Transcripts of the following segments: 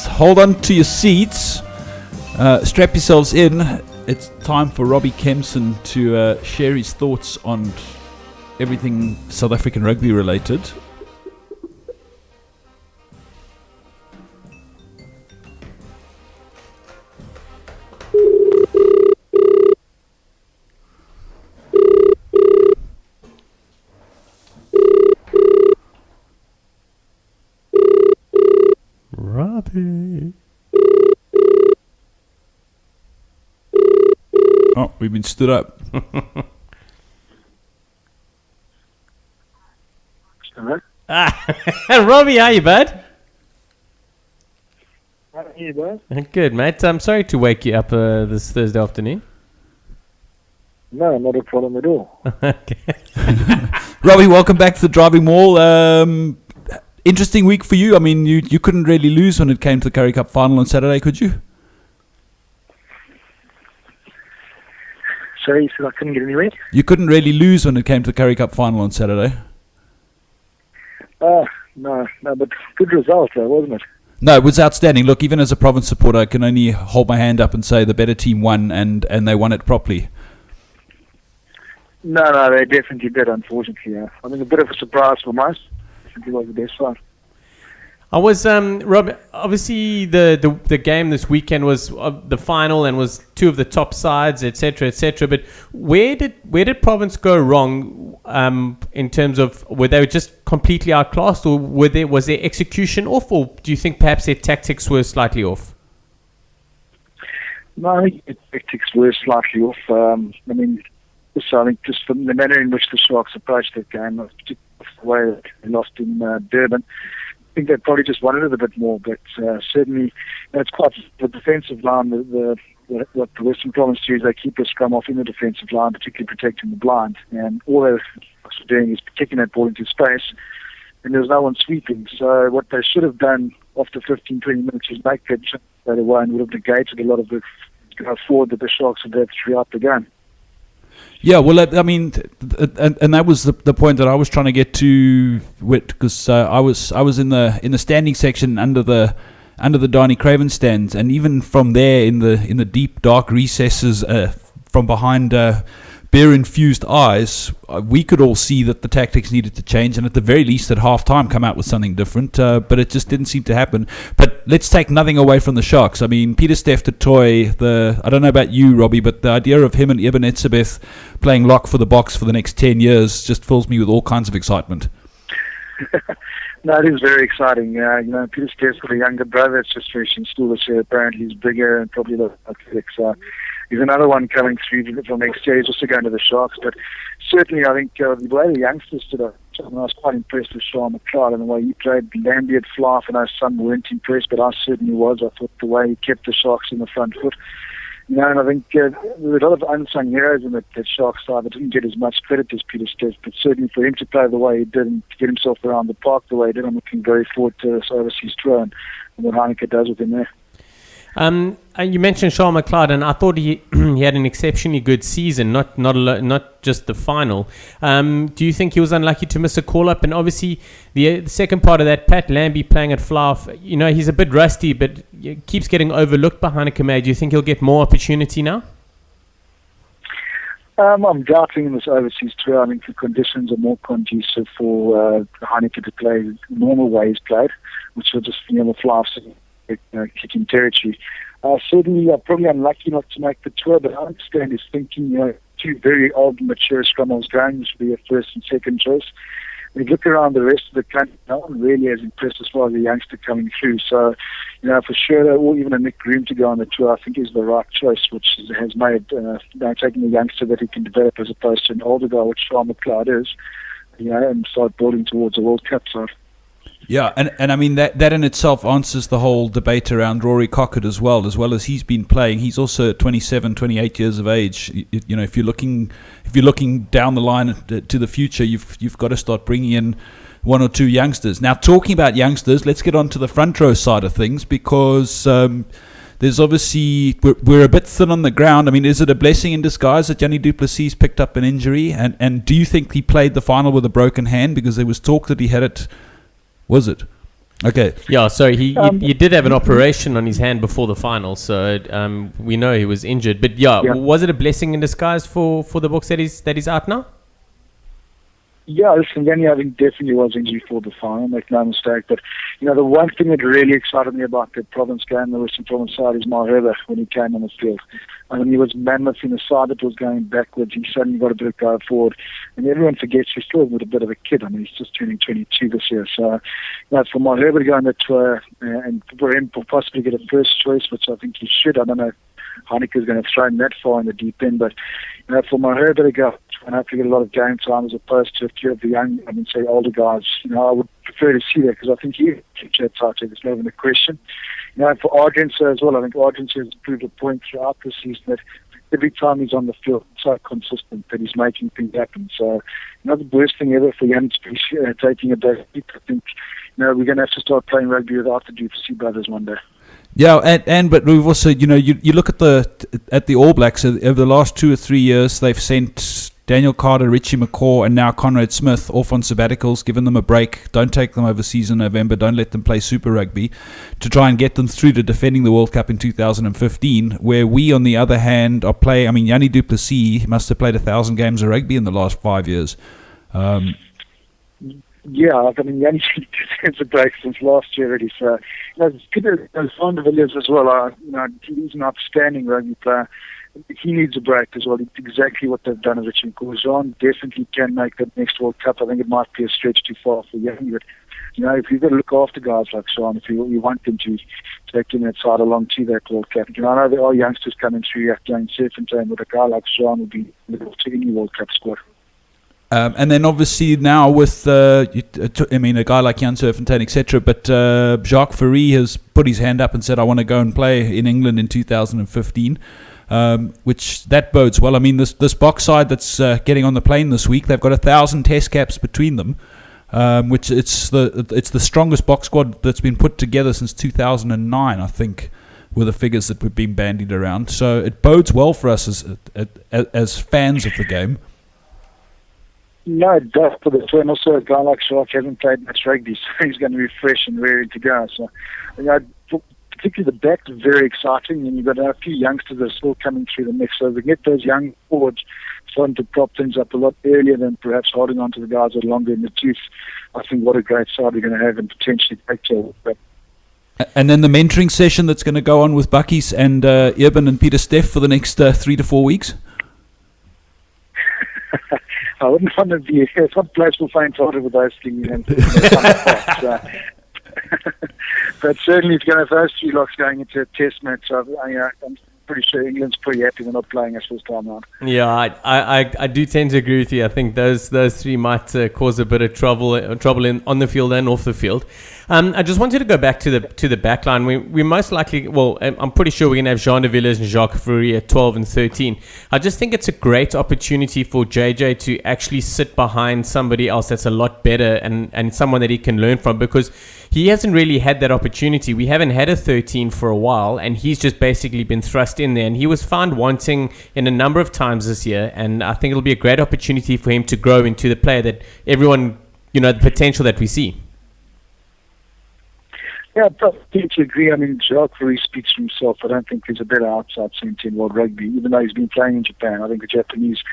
hold on to your seats. Strap yourselves in. It's time for Robbie Kempson to share his thoughts on everything South African rugby related. Robbie. Oh, we've been stood up. Robbie, how you, bud? How are you, bud? Good, mate. I'm sorry to wake you up this Thursday afternoon. No, not a problem at all. Okay. Robbie, welcome back to the Driving Maul. Interesting week for you. I mean, you couldn't really lose when it came to the Currie Cup final on Saturday, could you? Sorry, you said I couldn't get anywhere? You couldn't really lose when it came to the Currie Cup final on Saturday. No, but good result, though, wasn't it? No, it was outstanding. Look, even as a Province supporter, I can only hold my hand up and say the better team won, and they won it properly. No, they definitely did, unfortunately. Yeah. I think a bit of a surprise for most. It was the best one. I was Rob. Obviously, the game this weekend was the final and was two of the top sides, etc., etc. But where did Province go wrong in terms of were they just completely outclassed, or was their execution off, or do you think perhaps their tactics were slightly off? No, I think the tactics were slightly off. I think just from the manner in which the Sharks approached that game, particularly the way that they lost in Durban. I think they probably just wanted it a bit more, but certainly it's quite the defensive line. What the Western Province do is they keep the scrum off in the defensive line, particularly protecting the blind, and all they're doing is kicking that ball into space, and there's no one sweeping. So what they should have done after 15, 20 minutes is make that straight away, and would have negated a lot of the forward that the Sharks had had throughout the game. Yeah, well, I mean, and that was the point that I was trying to get to, because I was in the standing section under the Darnie Craven stands, and even from there in the deep dark recesses from behind beer-infused eyes, we could all see that the tactics needed to change, and at the very least at half-time come out with something different, but it just didn't seem to happen. But let's take nothing away from the Sharks. I mean, Peter Steph to Toy, I don't know about you, Robbie, but the idea of him and Eben Etzebeth playing lock for the Boks for the next 10 years just fills me with all kinds of excitement. No, it is very exciting. Peter Steph's got a younger brother that's just finished in school this year. Apparently he's bigger and probably the athletics. He's another one coming through for next year. He's also going to the Sharks. But certainly I think the way the youngsters stood up, I was quite impressed with Sean McLeod and the way he played. Lambie at Flaff, and I know some weren't impressed, but I certainly was. I thought the way he kept the Sharks in the front foot. And I think there's a lot of unsung heroes in that Sharks side that didn't get as much credit as Peter Steph, but certainly for him to play the way he did and to get himself around the park the way he did, I'm looking very forward to this overseas tour and what Heineke does with him there. And you mentioned Sean McLeod, and I thought he had an exceptionally good season, not just the final. Do you think he was unlucky to miss a call-up? And obviously, the second part of that, Pat Lambie playing at Flaff, he's a bit rusty, but keeps getting overlooked by Heineke. Do you think he'll get more opportunity now? I'm doubting this overseas tour. I think the conditions are more conducive for Heineke to play the normal way he's played, which will just the Flaff kicking territory. Certainly, probably unlucky not to make the tour, but I understand his thinking. Two very old, mature scrummers going, which would be a first and second choice. When you look around the rest of the country, no one really has impressed as far as the youngster coming through. So, for sure, or even a Nick Groom to go on the tour, I think is the right choice, which has made taking a youngster that he can develop as opposed to an older guy, which Sean McLeod is, and start building towards a World Cup side. Yeah, and I mean that in itself answers the whole debate around Rory Cockett as well as he's been playing. He's also 27, 28 years of age. If you're looking down the line to the future, you've got to start bringing in one or two youngsters. Now, talking about youngsters, let's get on to the front row side of things, because there's obviously we're a bit thin on the ground. I mean, is it a blessing in disguise that Jannie du Plessis picked up an injury? And do you think he played the final with a broken hand? Because there was talk that he had it. Was it? Okay. Yeah, sorry, he did have an operation on his hand before the final, so we know he was injured. But yeah, was it a blessing in disguise for the Boks that he's out now? Yeah, listen, Yanni, I think definitely was injured for the final, make no mistake. But, the one thing that really excited me about the Province game, the Western Province side, is Maul when he came on the field. I mean, he was mammoth in a side that was going backwards. He suddenly got a bit of go forward. And everyone forgets he's still a bit of a kid. I mean, he's just turning 22 this year. So, for Maul to go on the tour and for him to possibly get a first choice, which I think he should. I don't know if Heineke's going to throw him that far in the deep end. But, for Maul to go and hopefully get a lot of game time as opposed to a few of the young, older guys, I would prefer to see that because I think he future title. There's no even a question. For Argentina as well, I think Argentina has proved a point throughout the season that every time he's on the field, it's so consistent that he's making things happen. So, the worst thing ever for Jan to be taking a back seat. I think, we're going to have to start playing rugby without the Duplessis brothers one day. Yeah, but we've also, you look at the All Blacks over the last 2 or 3 years, they've sent Daniel Carter, Richie McCaw, and now Conrad Smith off on sabbaticals, given them a break. Don't take them overseas in November. Don't let them play Super Rugby to try and get them through to defending the World Cup in 2015, where we, on the other hand, are playing. I mean, Yanni Duplessis must have played 1,000 games of rugby in the last 5 years. Yeah, I mean, Yanni has a break since last year already. So, Peter Van der Villiers as well. He's an outstanding rugby player. He needs a break as well. It's exactly what they've done with Richard Jean definitely can make that next World Cup. I think it might be a stretch too far for Yanni, but if you've got to look after guys like Sean, if you want them to take him that side along to that World Cup. I know there are youngsters coming through going Serpentine, but a guy like Sean would be able to any World Cup squad. And then obviously now with, a guy like Jan Serfontein, etc., but Jacques Ferry has put his hand up and said, I want to go and play in England in 2015, which that bodes well. I mean, this Boks side that's getting on the plane this week, they've got 1,000 test caps between them, which it's the strongest Boks squad that's been put together since 2009, I think, were the figures that were being bandied around. So it bodes well for us as fans of the game. No, it does for the tour. And also a guy like Shark hasn't played much rugby, so he's going to be fresh and ready to go. So, particularly the back is very exciting, and you've got a few youngsters that are still coming through the mix. So we get those young forwards starting to prop things up a lot earlier than perhaps holding on to the guys that are longer in the tooth. I think what a great side we're going to have and potentially take to it. And then the mentoring session that's going to go on with Buckies and Eben and Peter Steff for the next 3 to 4 weeks? I wouldn't want to be. It's not a place for faint-hearted with those things. But certainly, it's going to have those 3 locks going into a test match. So, I'm pretty sure England's pretty happy they're not playing us this time around. Yeah, I do tend to agree with you. I think those 3 might cause a bit of trouble on the field and off the field. I just wanted to go back to the back line. We most likely, I'm pretty sure we're going to have Jean de Villiers and Jacques Ferry at 12 and 13. I just think it's a great opportunity for JJ to actually sit behind somebody else that's a lot better and someone that he can learn from, because he hasn't really had that opportunity. We haven't had a 13 for a while, and he's just basically been thrust in there, and he was found wanting in a number of times this year, and I think it'll be a great opportunity for him to grow into the player that everyone, the potential that we see. Yeah, I tend to agree. I mean, Jacques Ferry speaks for himself. I don't think there's a better outside centre in world rugby, even though he's been playing in Japan. I think the Japanese,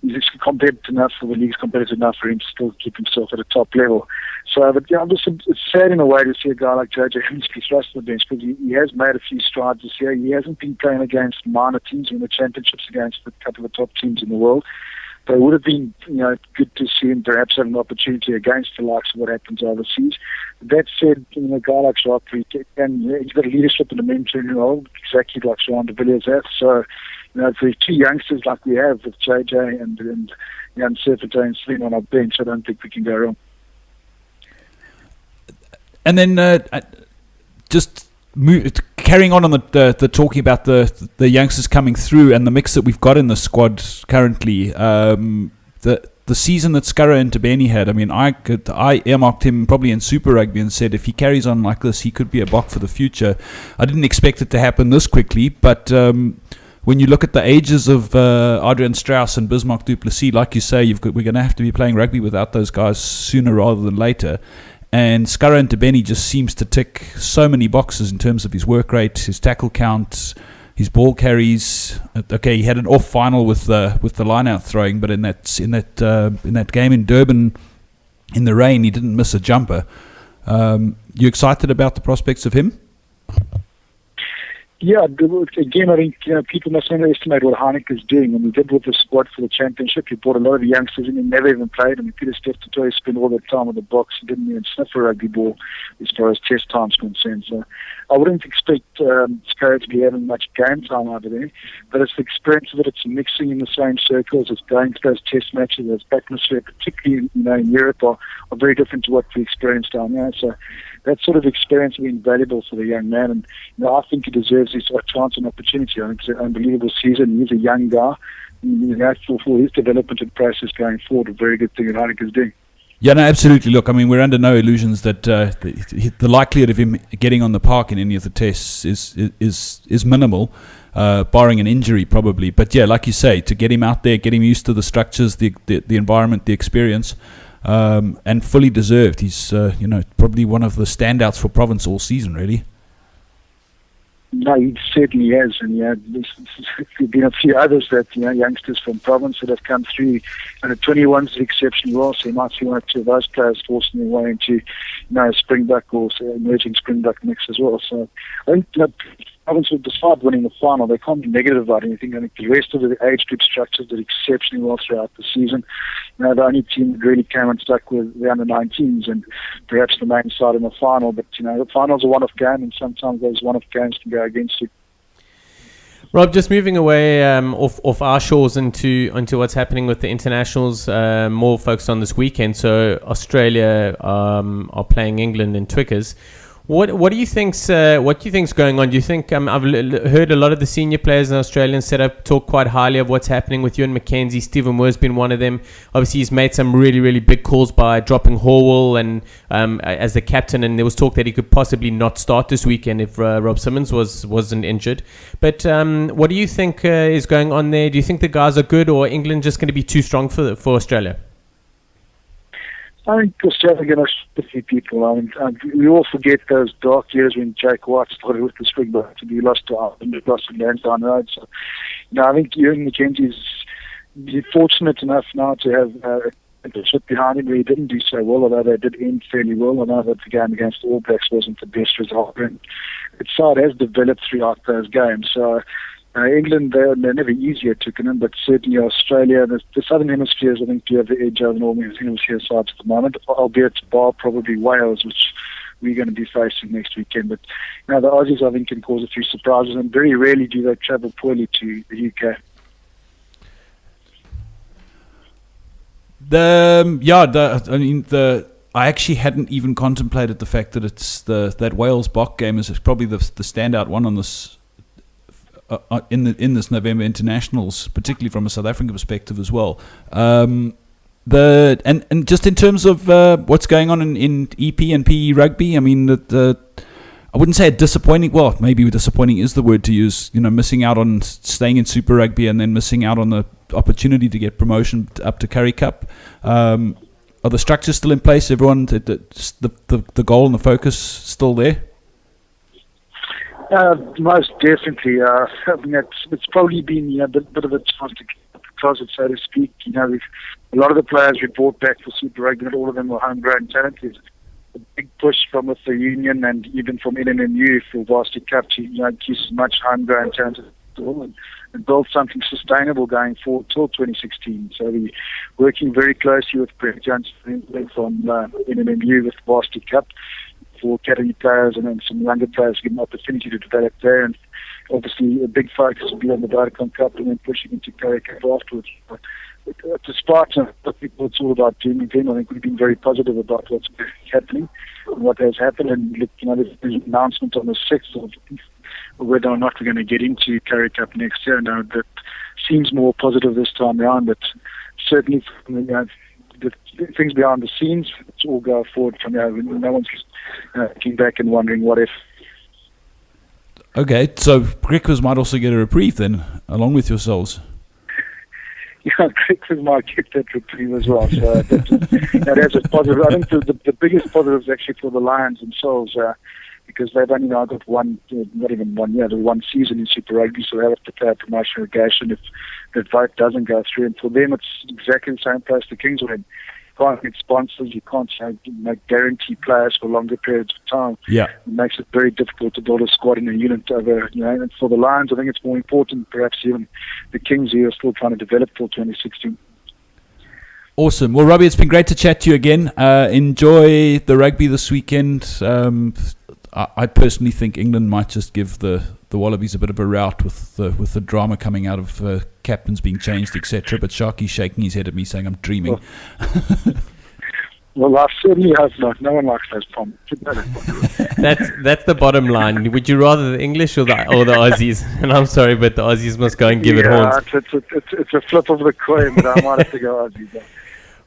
he's competitive enough for the league's competitive enough for him to still keep himself at a top level. So, but it's sad in a way to see a guy like JJ Hinsky thrust on the bench, because he has made a few strides this year. He hasn't been playing against minor teams in the championships, against a couple of the top teams in the world. But it would have been, good to see him perhaps have an opportunity against the likes of what happens overseas. That said, a guy like Jacques, he's got a leadership and a mentoring role, exactly like Jean de Villiers has. So, for 2 youngsters like we have with JJ and Serfontein sitting on our bench, I don't think we can go wrong. And then carrying on the talking about the youngsters coming through and the mix that we've got in the squad currently. The season that Scurra and Tabeni had, I mean, I earmarked him probably in Super Rugby and said if he carries on like this, he could be a Bok for the future. I didn't expect it to happen this quickly, but when you look at the ages of Adrian Strauss and Bismarck Duplessis, like you say, we're going to have to be playing rugby without those guys sooner rather than later. And Scurra and Tebeni just seems to tick so many boxes in terms of his work rate, his tackle count, his ball carries. Okay, he had an off final with the line out throwing, but in that game in Durban in the rain, he didn't miss a jumper. You excited about the prospects of him? Yeah, again, I think people must underestimate what Heineken is doing. And he did with the squad for the championship. He brought a lot of youngsters in who never even played. I mean, Peter Steph spent all that time with the Boks. He didn't even sniff a rugby ball as far as test time's concerned. So I wouldn't expect Scurra to be having much game time over there. But it's the experience of it. It's mixing in the same circles. It's going to those test matches. Its atmosphere, particularly in Europe, are very different to what we experienced down there. So that sort of experience has been valuable for the young man, and I think he deserves his chance and opportunity. I think it's an unbelievable season. He's a young guy. For his development and process going forward, a very good thing that Heineken is doing. Yeah, no, absolutely. Look, I mean, we're under no illusions that the likelihood of him getting on the park in any of the tests is minimal, barring an injury probably. But yeah, like you say, to get him out there, get him used to the structures, the environment, the experience. And fully deserved. He's, probably one of the standouts for Province all season, really. No, he certainly has, and there's been a few others that youngsters from Province that have come through, and the 21s is exceptionally well. So you might see one or two of those players forcing their way into, Springbok or emerging Springbok mix as well. So I think Province will decide winning the final. They can't be negative about anything. I think the rest of the age group structures did exceptionally well throughout the season. The only team that really came unstuck with the under-19s and perhaps the main side in the final. But, the final's a one-off game, and sometimes those one-off games can go against you. Rob, just moving away off our shores into what's happening with the internationals, more focused on this weekend. So Australia are playing England in Twickers. What do you think's going on? Do you think I've heard a lot of the senior players in Australian setup talk quite highly of what's happening with Ewan McKenzie. Stephen Moore's been one of them. Obviously, he's made some really, really big calls by dropping Horwell and as the captain. And there was talk that he could possibly not start this weekend if Rob Simmons wasn't injured. But what do you think is going on there? Do you think the guys are good, or England just going to be too strong for Australia? I think Australia are going to shoot a few people. We all forget those dark years when Jake White started with the Springboks to be lost to Ireland, lost to Lansdowne Road. So, I think Ewan McKenzie's fortunate enough now to have a ship behind him where he didn't do so well, although they did end fairly well. I know that the game against the All Blacks wasn't the best result. And its side has developed throughout those games. So, England, they're never easier to Twickenham, but certainly Australia, the Southern Hemispheres, I think, do have the edge over the Northern Hemisphere sides at the moment, albeit bar probably Wales, which we're going to be facing next weekend. But, the Aussies, I think, can cause a few surprises, and very rarely do they travel poorly to the UK. I actually hadn't even contemplated the fact that it's that Wales Bok game is probably the standout one on this. In this November internationals, particularly from a South African perspective as well. And just in terms of what's going on in EP and PE rugby, I mean, I wouldn't say a disappointing. Well, maybe disappointing is the word to use. Missing out on staying in Super Rugby and then missing out on the opportunity to get promotion up to Currie Cup. Are the structures still in place? Everyone, the goal and the focus still there? Most definitely. I mean, it's probably been a bit of a chance to keep the closet, so to speak. A lot of the players we brought back for Super Rugby, not all of them were homegrown talent. There's a big push from with the union and even from NMMU for Varsity Cup to use as much homegrown talent as possible and build something sustainable going forward till 2016. So we're working very closely with Brett Johnson from NMMU with Varsity Cup for academy players and then some younger players to get an opportunity to develop there. And obviously a big focus will be on the Vodacom Cup and then pushing into Currie Cup afterwards. But despite what people it's all about doing again, I think we've been very positive about what's happening and what has happened. And there's an announcement on the 6th of whether or not we're going to get into Currie Cup next year. Now that seems more positive this time around, but certainly from the things behind the scenes, it's all go forward from there. No one's looking back and wondering what if. Okay, so Griquas might also get a reprieve then, along with yourselves. cricket might get that reprieve as well. So that's a positive. I think the biggest positive is actually for the Lions themselves, because they've only now got not even 1 year, the one season in Super Rugby, so they have to play a promotion relegation if that vote doesn't go through. And for them, it's exactly the same place the Kings were in. You can't get sponsors, you can't guarantee players for longer periods of time. Yeah. It makes it very difficult to build a squad in a unit over, and for the Lions, I think it's more important, perhaps even the Kings who are still trying to develop till 2016. Awesome. Well, Robbie, it's been great to chat to you again. Enjoy the rugby this weekend. I personally think England might just give the Wallabies a bit of a rout with the drama coming out of captains being changed, etc. But Sharky's shaking his head at me saying I'm dreaming. Well, I certainly hope not. No one likes those problems. That's the bottom line. Would you rather the English or the Aussies? And I'm sorry, but the Aussies must go and give it horns. It's a flip of the coin, but I might have to go Aussies.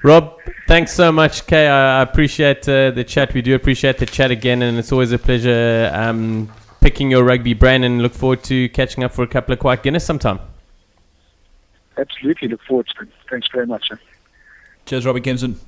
Rob, thanks so much, Kay. I appreciate the chat. We do appreciate the chat again, and it's always a pleasure picking your rugby brain, and look forward to catching up for a couple of quiet Guinness sometime. Absolutely, look forward to it. Thanks very much. Cheers, Robbie Kempson.